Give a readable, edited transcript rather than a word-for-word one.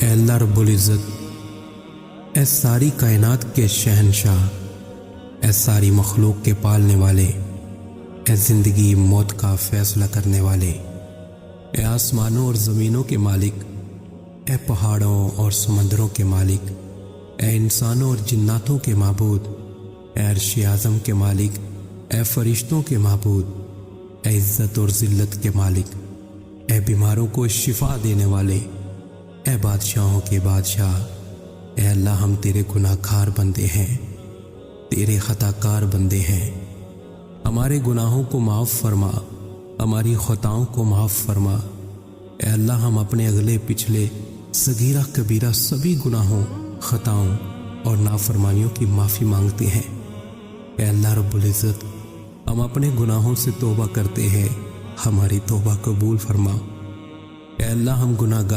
اے اللہ رب العزت، اے ساری کائنات کے شہنشاہ، اے ساری مخلوق کے پالنے والے، اے زندگی موت کا فیصلہ کرنے والے، اے آسمانوں اور زمینوں کے مالک، اے پہاڑوں اور سمندروں کے مالک، اے انسانوں اور جناتوں کے معبود، اے عرش اعظم کے مالک، اے فرشتوں کے معبود، اے عزت اور ذلت کے مالک، اے بیماروں کو شفا دینے والے، اے بادشاہوں کے بادشاہ، اے اللہ ہم تیرے گناہ گار بندے ہیں، تیرے خطا کار بندے ہیں، ہمارے گناہوں کو معاف فرما، ہماری خطاؤں کو معاف فرما۔ اے اللہ ہم اپنے اگلے پچھلے صغیرہ کبیرہ سبھی گناہوں، خطاؤں اور نافرمانیوں کی معافی مانگتے ہیں۔ اے اللہ رب العزت، ہم اپنے گناہوں سے توبہ کرتے ہیں، ہماری توبہ قبول فرما۔ اے اللہ ہم گناہ گار